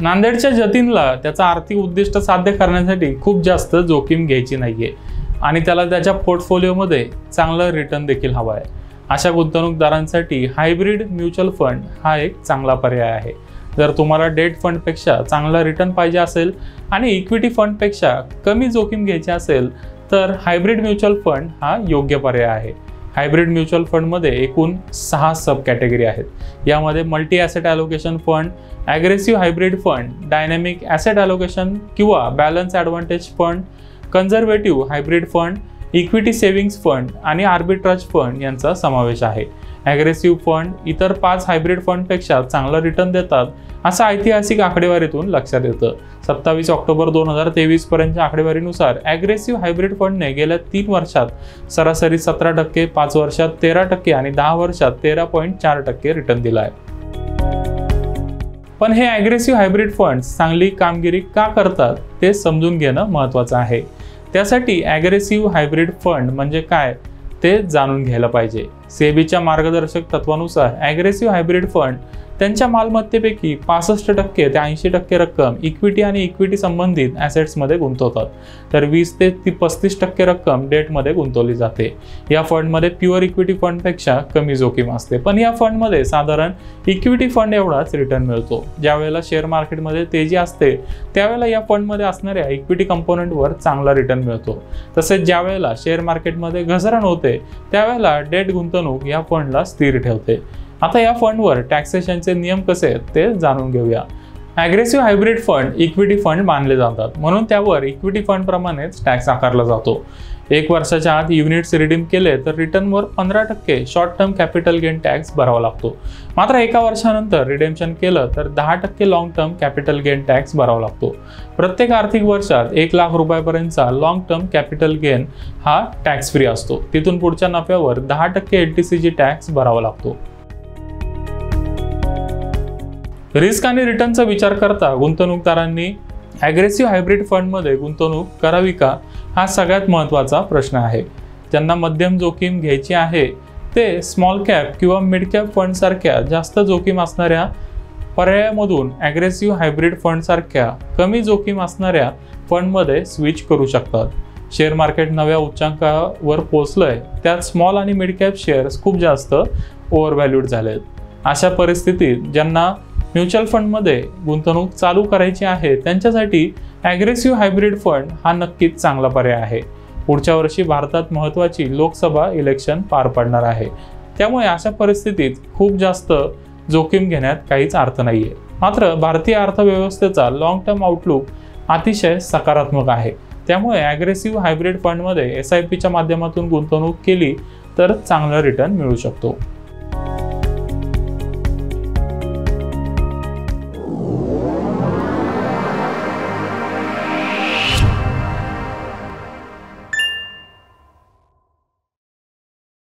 नांदेडच्या जतीनला त्याचा आर्थिक उद्दिष्ट साध्य करण्यासाठी खूप जास्त जोखीम घ्यायची नाहीये आणि त्याला त्याच्या पोर्टफोलिओमध्ये चांगलं रिटर्न देखील हवा आहे। अशा गुंतवणूकदारांसाठी हायब्रिड म्युच्युअल फंड हा एक चांगला पर्याय आहे। जर तुम्हाला डेट फंडपेक्षा चांगला रिटर्न पाहिजे असेल आणि इक्विटी फंडपेक्षा कमी जोखीम घ्यायची असेल तर हायब्रिड म्युच्युअल फंड हा योग्य पर्याय आहे। हायब्रिड म्युच्युअल फंडमध्ये एकूण 6 सब कॅटेगरी आहेत। यामध्ये multi asset allocation fund, aggressive hybrid fund, dynamic asset allocation किंवा balance advantage fund, conservative hybrid fund, equity savings fund आणि आर्बिट्राज फंड यांचा समावेश आहे। ॲग्रेसिव्ह फंड इतर 5 हायब्रिड फंडपेक्षा चांगला रिटर्न देतात असं ऐतिहासिक आकडेवारीतून लक्षात येतं। 27 ऑक्टोबर 2023 पर्यंतच्या आकडेवारीनुसार ॲग्रेसिव्ह हायब्रिड फंडने गेल्या 3 वर्षात सरासरी 17%, 5 वर्षात 13% आणि 10 वर्षात 13.4% रिटर्न दिला आहे। पण हे ॲग्रेसिव्ह हायब्रिड फंड्स चांगली कामगिरी का करतात ते समजून घेणं महत्त्वाचं आहे। त्यासाठी ॲग्रेसिव्ह हायब्रिड फंड म्हणजे काय ते जाणून घ्यायला पाहिजे। सेबीच्या मार्गदर्शक तत्वानुसार ॲग्रेसिव्ह हायब्रिड फंड त्यांच्या मालमत्तेपैकी 65% ते 80% रक्कम इक्विटी आणि इक्विटी संबंधित ॲसेट्समध्ये गुंतवतात, तर 20 ते 35% रक्कम डेटमध्ये गुंतवली जाते। या फंडमध्ये प्युअर इक्विटी फंडपेक्षा कमी जोखीम असते, पण या फंडमध्ये साधारण इक्विटी फंड एवढाच रिटर्न मिळतो। ज्यावेळेला शेअर मार्केटमध्ये तेजी असते त्यावेळेला या फंडमध्ये असणाऱ्या इक्विटी कंपोनंटवर चांगला रिटर्न मिळतो। तसेच ज्यावेळेला शेअर मार्केटमध्ये घसरण होते त्यावेळेला डेट गुंतवणूक या फंडला स्थिर ठेवते। आता या फंडवर टॅक्सेशनचे नियम कसे आहेत ते जाणून घेऊया। Aggressive hybrid fund equity fund मानले जातात, म्हणून त्यावर इक्विटी फंड प्रमाणेच टॅक्स आकारला जातो। 1 वर्षाच्या आत युनिट्स रिडीम केले तर रिटर्नवर 15% short term capital gain tax भरावा लागतो। मात्र 1 वर्षानंतर रिडेम्पशन केलं तर 10% long term capital gain tax भरावा लागतो। प्रत्येक आर्थिक वर्षात 1 लाख रुपयापर्यंतचा लॉंग टर्म कॅपिटल गेन हा टॅक्स फ्री असतो। तिथून पुढच्या नफ्यावर 10% LTCG टॅक्स भरावा लागतो। रिस्क आणि रिटर्नचा विचार करता गुंतवणूकदारांनी ॲग्रेसिव्ह हायब्रिड फंडमध्ये गुंतवणूक करावी का हा सगळ्यात महत्त्वाचा प्रश्न आहे। ज्यांना मध्यम जोखीम घ्यायची आहे ते स्मॉल कॅप किंवा मिड कॅप फंडसारख्या जास्त जोखीम असणाऱ्या पर्यायामधून ॲग्रेसिव्ह हायब्रिड फंडसारख्या कमी जोखीम असणाऱ्या फंडमध्ये स्विच करू शकतात। शेअर मार्केट नव्या उच्चांकावर पोहोचलंय, त्यात स्मॉल आणि मिड कॅप शेअर्स खूप जास्त ओव्हरव्हॅल्यूड झालेत। अशा परिस्थितीत ज्यांना म्युच्युअल फंडमध्ये गुंतवणूक चालू करायची आहे त्यांच्यासाठी ॲग्रेसिव्ह हायब्रिड फंड हा नक्कीच चांगला पर्याय आहे। पुढच्या वर्षी भारतात महत्त्वाची लोकसभा इलेक्शन पार पडणार आहे, त्यामुळे अशा परिस्थितीत खूप जास्त जोखीम घेण्यात काहीच अर्थ नाहीये। मात्र भारतीय अर्थव्यवस्थेचा लॉंग टर्म आउटलुक अतिशय सकारात्मक आहे, त्यामुळे ॲग्रेसिव्ह हायब्रिड फंडमध्ये SIPच्या माध्यमातून गुंतवणूक केली तर चांगला रिटर्न मिळू शकतो।